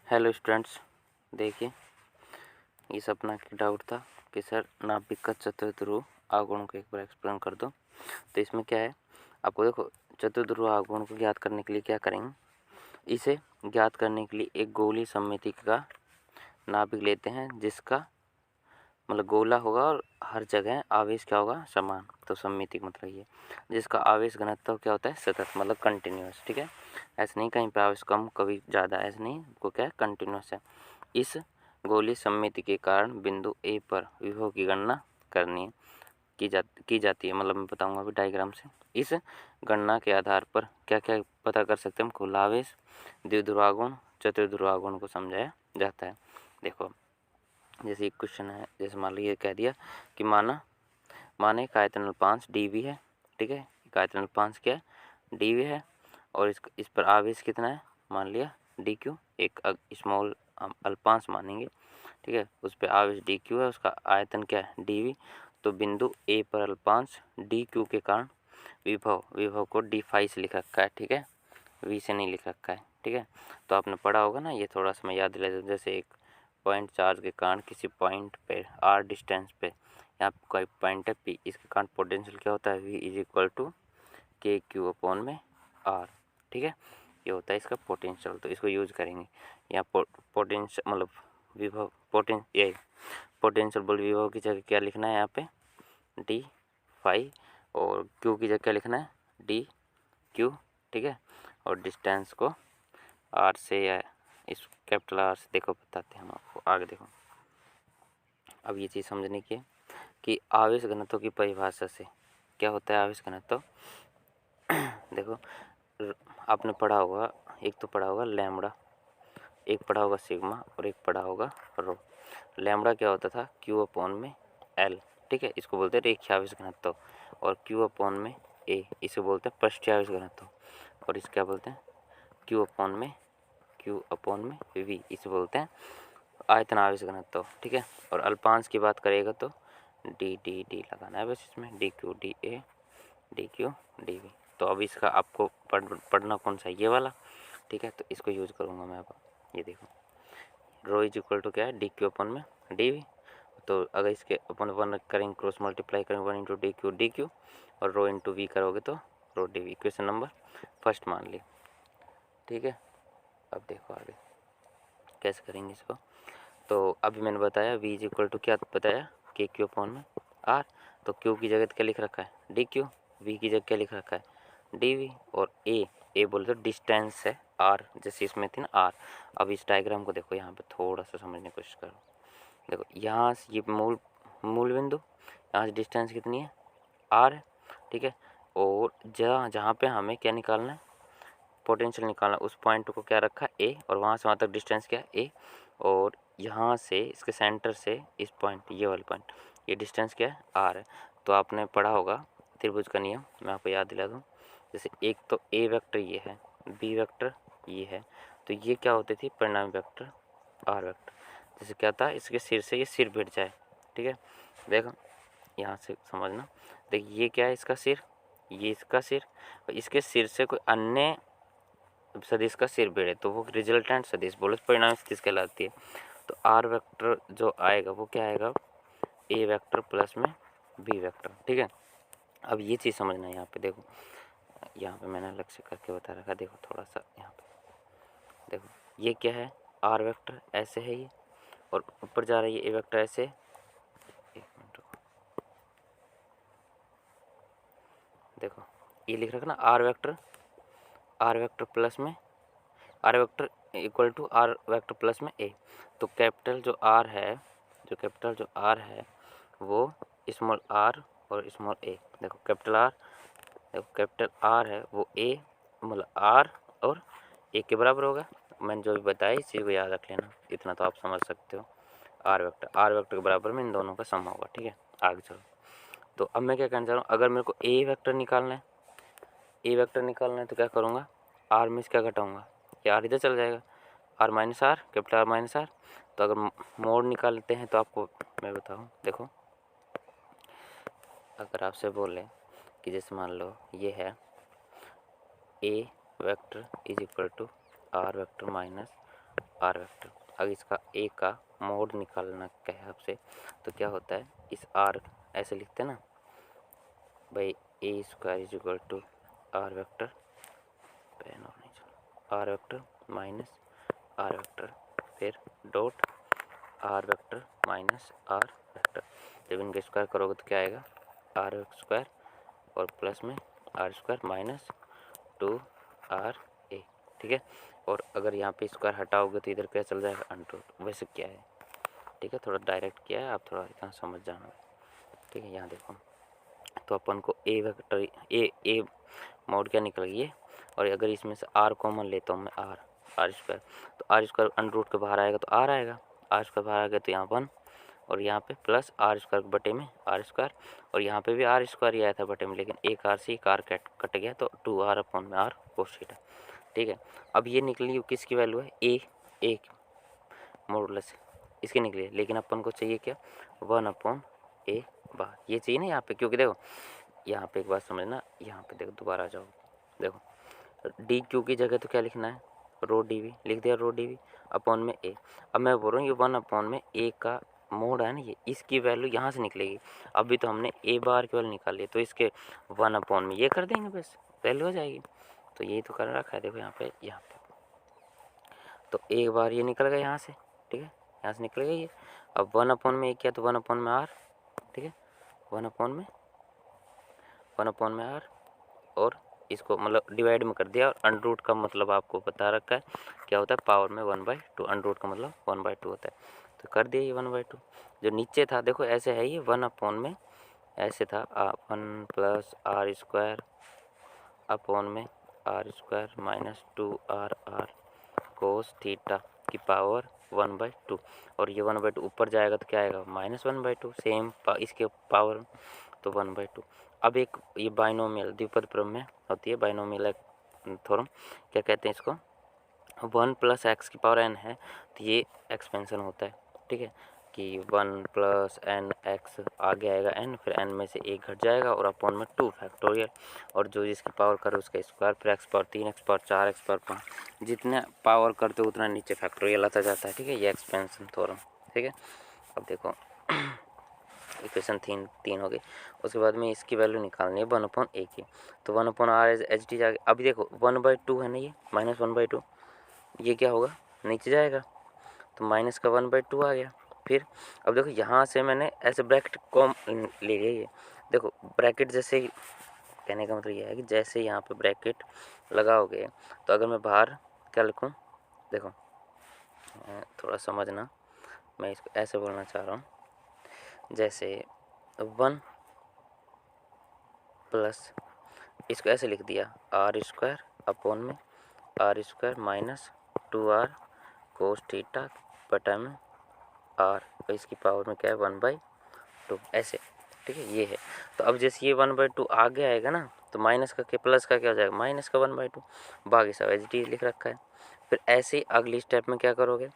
Hello students, देखिए इस अपना एक डाउट था कि सर नाभिक का चतुर्ध्रुव आघूर्ण को एक बार एक्सप्लेन कर दो। तो इसमें क्या है, आपको देखो चतुर्ध्रुव आघूर्ण को ज्ञात करने के लिए क्या करेंगे, इसे ज्ञात करने के लिए एक गोलीय सममिति का नाभिक लेते हैं जिसका मतलब गोला होगा और हर जगह आवेश क्या होगा, समान। तो सममिति मतलब ये जिसका आवेश घनत्व क्या होता है, सतत मतलब कंटिन्यूस। ठीक है, ऐसा नहीं कहीं पे आवेश कम कभी ज़्यादा, ऐसा नहीं, वो क्या है, कंटिन्यूस है। इस गोलीय सममिति के कारण बिंदु ए पर विभव की गणना करनी है की जाती है। मतलब मैं बताऊंगा अभी डायग्राम से। इस गणना के आधार पर क्या क्या पता कर सकते हैं हम, कुल आवेश, द्विध्रुवागुण, चतुर्ध्रुवागुण को समझाया जाता है। देखो जैसे एक क्वेश्चन है, जैसे मान लीजिए कह दिया कि माने एक आयतन 5 dV है। ठीक है, एक आयतन 5 क्या है, dV है, और इस पर आवेश कितना है, मान लिया dq, एक स्मॉल हम अल्पांश मानेंगे। ठीक है, उस पर आवेश dq है, उसका आयतन क्या है, dV। तो बिंदु A पर अल्पांश dq के कारण विभव को d से लिख रखा है। ठीक है, v से नहीं लिख रखा है। ठीक है, तो आपने पढ़ा होगा ना, ये थोड़ा सा मैं याद दिला दूं। जैसे एक पॉइंट चार्ज के कारण किसी पॉइंट पे r डिस्टेंस पे, यहाँ पे कोई पॉइंट है P, इसके कारण पोटेंशियल क्या होता है, v इज इक्वल टू के क्यू अपॉन में r। ठीक है, ये होता है इसका पोटेंशियल। तो इसको यूज करेंगे यहाँ पोटेंशियल मतलब विभव पोटेंशियल बोल विभव की जगह क्या लिखना है यहाँ पे, d फाई, और q की जगह क्या लिखना है, d q। ठीक है, और डिस्टेंस को r से या इस कैपिटल R से देखो बताते हैं हम आपको आगे। देखो अब ये चीज़ समझने की है कि आवेश घनत्व की परिभाषा से क्या होता है आवेश घनत्व। देखो आपने पढ़ा होगा, एक तो पढ़ा होगा लैम्बडा, एक पढ़ा होगा सिग्मा, और एक पढ़ा होगा रो। लैम्बडा क्या होता था, क्यू अपॉन में एल। ठीक है, इसको बोलते हैं रेखीय आवेश घनत्व। और क्यू अपॉन में ए, इसे बोलते हैं पृष्ठीय आवेश घनत्व। और इसे क्या बोलते हैं, क्यू अपॉन में वी, इसे बोलते हैं आयतन आवेश घनत्व। ठीक है, और अल्पांश की बात करेगा तो डी डी डी लगाना है बस इसमें, D Q D A D Q D V. तो अब इसका आपको पढ़ना कौन सा, ये वाला। ठीक है, तो इसको यूज करूँगा मैं। अब ये देखो रो इज इक्वल टू क्या है, डी क्यू अपन में डी वी। तो अगर इसके अपन वन करेंगे, क्रॉस मल्टीप्लाई करेंगे, 1 इंटू डी क्यू और रो इंटू वी करोगे तो rho D V. Question number first मान ली। ठीक है, अब देखो आगे कैसे करेंगे इसको। तो अभी मैंने बताया v इज इक्वल टू क्या बताया, के क्यू अपॉन में r। तो q की जगह क्या लिख रखा है, डी क्यू। v की जगह क्या लिख रखा है, डी वी। और a बोले तो डिस्टेंस है r, जैसे इसमें थी ना r। अब इस डायग्राम को देखो, यहाँ पे थोड़ा सा समझने की कोशिश करो। देखो यहाँ से ये मूल बिंदु, यहाँ से डिस्टेंस कितनी है, r है। ठीक है, और जहाँ पे हमें क्या निकालना है, पोटेंशियल निकालना, उस पॉइंट को क्या रखा है a, और वहाँ से वहाँ तक डिस्टेंस क्या है a। और यहाँ से इसके सेंटर से इस पॉइंट, ये वाला पॉइंट, ये डिस्टेंस क्या है, r है। तो आपने पढ़ा होगा त्रिभुज का नियम, मैं आपको याद दिला दूँ। जैसे एक तो a वेक्टर ये है, b वेक्टर ये है, तो ये क्या होती थी, परिणामी वेक्टर r वेक्टर। जैसे क्या था, इसके सिर से ये सिर भिड़ जाए। ठीक है, देखो यहाँ से समझना, देखिए ये क्या है, इसका सिर, ये इसका सिर, और इसके सिर से कोई अन्य सदिश का सिर भिड़े तो वो रिजल्टेंट सदिश बोले, परिणामी सदिश कहलाती है। तो आर वेक्टर जो आएगा वो क्या आएगा, ए वेक्टर प्लस में बी वेक्टर। ठीक है, अब ये चीज़ समझना है। यहाँ पे देखो, यहाँ पे मैंने अलग से करके बता रखा, देखो थोड़ा सा यहाँ पे देखो, ये क्या है, आर वेक्टर ऐसे है ये, और ऊपर जा रही है ए वेक्टर ऐसे। एक मिनट रुको, देखो ये लिख रखा ना, आर वेक्टर प्लस में R vector equal to R vector plus में ए। तो कैपिटल जो आर है, वो स्मॉल आर और स्मॉल ए। देखो कैपिटल आर है वो ए मतलब आर और ए के बराबर होगा। मैंने जो भी बताया इस चीज़ को याद रख लेना, इतना तो आप समझ सकते हो। आर वेक्टर के बराबर में इन दोनों का सम होगा। ठीक है, आगे चलो। तो अब मैं क्या कहना चाह रहा हूँ, अगर मेरे को ए वेक्टर निकालना है तो क्या करूँगा, आर में से क्या घटाऊँगा, ये आर इधर चल जाएगा, R minus R, capital R minus R. तो अगर मोड निकालते हैं तो आपको मैं बताऊँ, देखो अगर आपसे बोले कि जैसे मान लो ये है A vector is equal to R vector minus R vector. अगर इसका ए का मोड निकालना कहे आपसे तो क्या होता है, इस आर ऐसे लिखते हैं ना भाई, A square is equal to R vector, pen और नहीं चलो, R vector minus R vector, फिर dot R vector minus R vector. जब इनका स्क्वायर करोगे तो क्या आएगा, आर स्क्वायर और प्लस में आर स्क्वायर माइनस 2 RA, ठीक है। और अगर यहाँ पे स्क्वायर हटाओगे तो इधर क्या चल जाएगा, अंडर। वैसे क्या है, ठीक है, थोड़ा डायरेक्ट किया है, आप थोड़ा इतना समझ जाना, ठीक है। यहाँ देखो तो अपन को ए वेक्टर ए मोड क्या निकल गई है, और अगर इसमें से आर कॉमन लेता हूँ मैं, आर स्क्वायर, तो आर स्क्वायर अंडर रूट के बाहर आएगा तो आर आएगा, आर स्क्वायर बाहर आ गया तो यहाँ 1, और यहाँ पे प्लस आर स्क्वायर बटे में आर स्क्वायर, और यहाँ पे भी आर स्क्वायर ही आया था बटे में, लेकिन एक आर से एक आर कट गया तो 2r अपॉन में आर कोस थीटा, ठीक है। अब ये निकली किसकी वैल्यू है, ए मॉडुलस इसकी निकली है, लेकिन अपन को चाहिए क्या, 1/a बार, ये चाहिए ना यहाँ पे, क्योंकि देखो यहाँ पे एक बात समझना, यहाँ पे देखो दोबारा आ जाओ, देखो डी क्यू की जगह तो क्या लिखना है, रो डी वी लिख दिया, रो डी वी अपॉन में ए। अब मैं बोल रहा हूँ ये 1/में ए का मोड है ना, ये इसकी वैल्यू यहाँ से निकलेगी। अभी तो हमने ए बार की वैल्यू निकाली है, तो इसके 1/में ये कर देंगे, बस वैल्यू हो जाएगी। तो यही तो कर रखा है, देखो यहाँ पे तो एक बार ये निकल गया यहाँ से, ठीक है, यहाँ से निकल गया ये। अब 1/में किया तो 1/में आर, ठीक है, 1/में आर, और इसको मतलब डिवाइड में कर दिया, और अंडर रूट का मतलब आपको बता रखा है क्या होता है, पावर में 1/2, अंडर रूट का मतलब 1/2 होता है, तो कर दिया ये 1/2। जो नीचे था देखो ऐसे है, ये 1/में ऐसे था 1 प्लस आर स्क्वायर अपॉन में R square minus 2r cos theta की पावर 1/2, और ये 1/2 ऊपर जाएगा तो क्या आएगा, -1/2, सेम इसके पावर, तो 1/2। अब एक ये बाइनोमियल द्विपद प्रमेय होती है, बाइनोमियल थ्योरम क्या कहते हैं इसको, 1 प्लस एक्स की पावर n है तो ये एक्सपेंशन होता है, ठीक है, कि 1 प्लस एन एक्स आगे आएगा n, फिर n में से एक घट जाएगा और अपॉन में 2 फैक्टोरियल, और जो जिसकी पावर करे उसका स्क्वायर, फिर x power 3 x power 4 x power 5, जितने पावर करते हो उतना नीचे फैक्टोरियल आता जाता है, ठीक है, ये एक्सपेंशन थ्योरम, ठीक है। अब देखो इक्वेशन 3 हो गई। उसके बाद में इसकी वैल्यू निकालनी है 1/a की, तो 1/r एच डी जाएगा। अभी देखो 1/2 है ना, ये -1/2, ये क्या होगा, नीचे जाएगा, तो माइनस का 1/2 आ गया। फिर अब देखो यहाँ से मैंने ऐसे ब्रैकेट कॉम ले लिया, ये देखो ब्रैकेट जैसे, कहने का मतलब ये है कि जैसे यहाँ पे ब्रैकेट लगाओगे तो अगर मैं बाहर क्या लिखूँ, देखो थोड़ा समझना, मैं इसको ऐसे बोलना चाह रहा हूँ, जैसे 1 प्लस इसको ऐसे लिख दिया आर स्क्वायर अपॉन में R square minus 2r cos theta बटा में आर, और इसकी पावर में क्या है 1/2 ऐसे, ठीक है, ये है। तो अब जैसे ये 1/2 आगे आएगा ना, तो माइनस का क्या प्लस का क्या हो जाएगा, माइनस का 1/2, बाकी सब एच डी लिख रखा है। फिर ऐसे ही अगली स्टेप में क्या करोगे,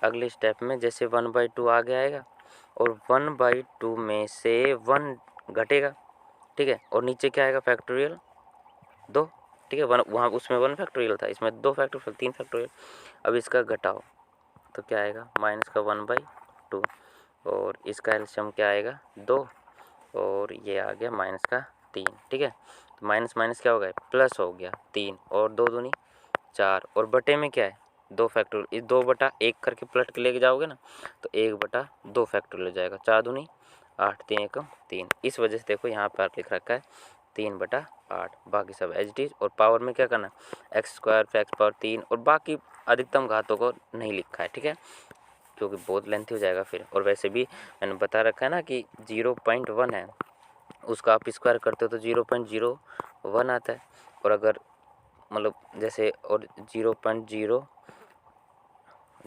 अगले स्टेप में जैसे 1/2 आगे आएगा और 1/2 में से 1 घटेगा, ठीक है, और नीचे क्या आएगा फैक्टोरियल 2, ठीक है, 1 वहाँ उसमें 1 फैक्टोरियल था, इसमें 2 फैक्टोरियल 3 फैक्टोरियल। अब इसका घटाओ तो क्या आएगा, माइनस का 1/2, और इसका एलसीएम क्या आएगा 2, और ये आ गया माइनस का 3, ठीक है। तो माइनस माइनस क्या हो गया, प्लस हो गया 3, और 2 दूनी 4, और बटे में क्या है 2 फैक्टोरियल, इस 2/1 करके पलट के लेके जाओगे ना तो 1/2 फैक्टोरियल हो जाएगा, 4 दूनी 8, 3 एकम 3। इस वजह से देखो यहाँ पर लिख रखा है 3/8, बाकी सब एच डी, और पावर में क्या करना एक्स स्क्वायर फिर एक्स पावर 3, और बाकी अधिकतम घातों को नहीं लिखा है, ठीक है, क्योंकि बहुत लेंथी हो जाएगा फिर। और वैसे भी मैंने बता रखा है ना कि 0.1 है, उसका आप स्क्वायर करते हो तो 0.01 आता है, और अगर मतलब जैसे और 0.0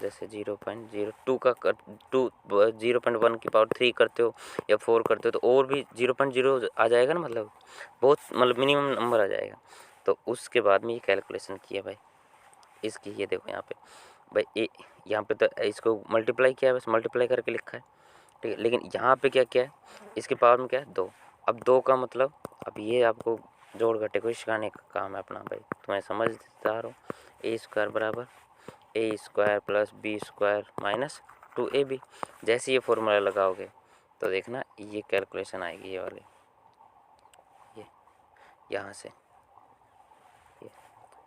जैसे 0.02 का 0.1 की पावर 3 करते हो या 4 करते हो तो और भी 0.0 आ जाएगा ना, मतलब बहुत मतलब मिनिमम नंबर आ जाएगा। तो उसके बाद में ये कैलकुलेशन किया भाई इसकी, ये देखो यहाँ पे भाई यहाँ पे तो इसको मल्टीप्लाई किया है, बस मल्टीप्लाई करके लिखा है, ठीक है, लेकिन यहाँ पे क्या क्या है, इसके पावर में क्या है 2। अब 2 का मतलब, अब ये आपको जोड़ घटे को सिखाने का काम है अपना भाई, तो मैं समझदार हूँ। ए स्क्वायर बराबर A square plus B square minus 2ab। जैसे ये फॉर्मूला लगाओगे तो देखना ये कैलकुलेशन आएगी, ये वाली, ये यहाँ से ये,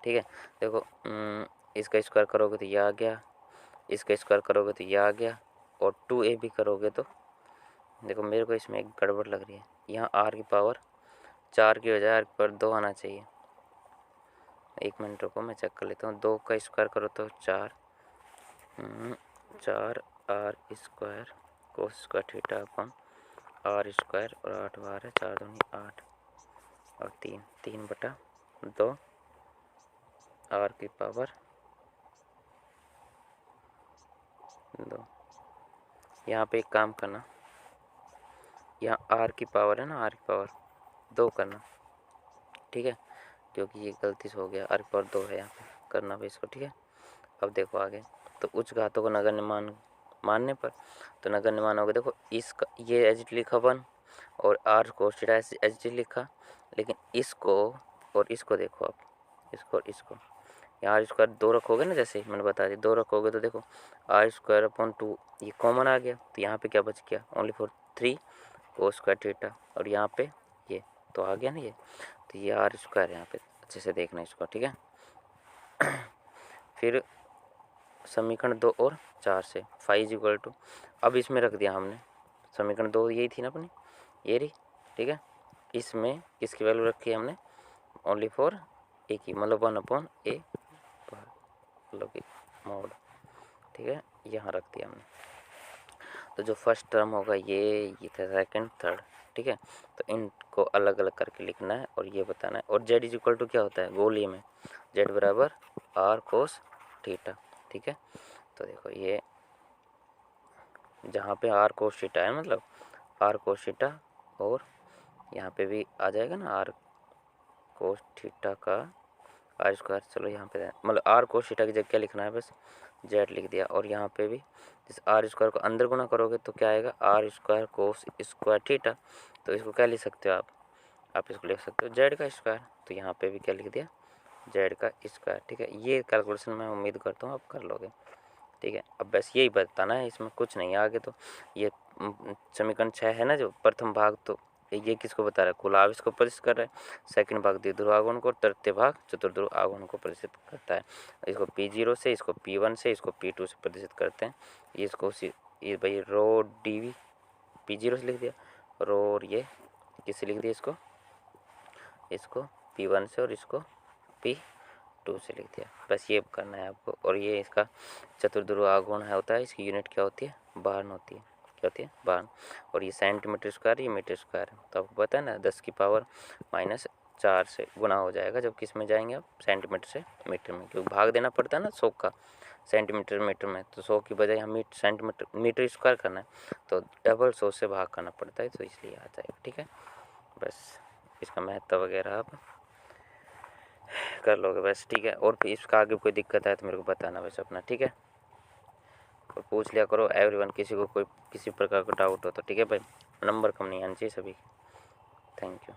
ठीक है। देखो इसका स्क्वायर करोगे तो ये आ गया, इसका स्क्वायर करोगे तो ये आ गया, और 2ab करोगे तो देखो मेरे को इसमें एक गड़बड़ लग रही है, यहाँ r की पावर 4 की बजाय r की पावर 2 आना चाहिए। 1 मिनट रुको, मैं चेक कर लेता हूँ। 2 का स्क्वायर करो तो 4 r square cos square theta upon r square, और 8 बार है, 4 दूनी 8 और 3 बटा 2 r की पावर 2। यहाँ पे एक काम करना, यहाँ r की पावर है ना, r की पावर 2 करना, ठीक है, क्योंकि ये गलती से हो गया, r की पावर 2 है यहाँ पे, करना भी इसको, ठीक है। अब देखो आगे, तो उच्च घातों को नगण्य मानने पर, तो नगण्य मानोगे, देखो इसका ये एच लिखा 1 और r को सीधा एच लिखा, लेकिन इसको और इसको देखो आप, इसको और इसको, यहाँ r स्क्वायर 2 रखोगे ना, जैसे मैंने बता दिया 2 रखोगे तो देखो r स्क्वायर अपॉन 2 ये कॉमन आ गया, तो यहाँ पे क्या बच गया, only for 3 cos square theta, और यहाँ पे ये तो आ गया ना ये, तो ये r स्क्वायर यहाँ पे अच्छे से देखना इसको, ठीक है। फिर समीकरण 2 और 4 से फाइव इक्वल टू, अब इसमें रख दिया हमने, समीकरण 2 यही थी ना अपनी, ये रही, ठीक है। इसमें किसकी वैल्यू रखी है हमने, ओनली फॉर ए की, मतलब 1/a मतलब मोड, ठीक है, यहाँ रख दिया हमने। तो जो फर्स्ट टर्म होगा ये सेकंड थर्ड, ठीक है, तो इनको अलग अलग करके लिखना है और ये बताना है। और z इक्वल टू क्या होता है गोलीय में, z बराबर r कोस थीटा, ठीक है। तो देखो ये जहाँ पे r कोस थीटा है, मतलब r कोस थीटा, और यहाँ पे भी आ जाएगा ना r कोस थीटा का r स्क्वायर, चलो यहाँ पे मतलब r कोस थीटा की जगह क्या लिखना है, बस z लिख दिया। और यहाँ पे भी जिस r स्क्वायर को अंदर गुना करोगे तो क्या आएगा, r square cos square theta, तो इसको क्या लिख सकते हो आप इसको लिख सकते हो z का स्क्वायर, तो यहाँ पे भी क्या लिख दिया, z का स्क्वायर, ठीक है। ये कैलकुलेशन मैं उम्मीद करता हूँ आप कर लोगे, ठीक है। अब बस यही बताना है, इसमें कुछ नहीं है आगे। तो ये समीकरण 6 है ना जो प्रथम भाग, तो ये किसको बता रहा है, कुल आवेश को प्रदर्शित कर रहा है। सेकंड भाग द्विध्रुव आघूर्ण को, तृतीय भाग चतुर्ध्रुव आघूर्ण को प्रदर्शित करता है। इसको P0 से, इसको P1 से, इसको P2 से प्रदर्शित करते हैं। ये इसको ये भाई रो dv P0 से लिख दिया, रो, और ये किससे लिख दिया, इसको P1 से और इसको P2 से लिख दिया। बस ये करना है आपको। और ये इसका चतुर्ध्रुव आघूर्ण है होता है, इसकी यूनिट क्या होती है, बार्न होती है, क्या होती है, बार्न। और ये सेंटीमीटर स्क्वायर, ये मीटर स्क्वायर है, तो आपको पता है ना 10 की पावर -4 से गुना हो जाएगा जब किस में जाएंगे आप, सेंटीमीटर से मीटर में, क्योंकि भाग देना पड़ता है ना 100 का सेंटीमीटर मीटर में, तो 100 की बजाय हम सेंटीमीटर मीटर स्क्वायर करना है तो डबल 100 से भाग करना पड़ता है, तो इसलिए आ जाएगा, ठीक है। बस इसका महत्व वगैरह आप कर लोगे बस, ठीक है। और फिर इसका आगे कोई दिक्कत है तो मेरे को बताना बस अपना, ठीक है। और पूछ लिया करो एवरीवन, किसी को कोई किसी प्रकार का डाउट हो तो, ठीक है भाई। नंबर कम नहीं आना चाहिए सभी। Thank you.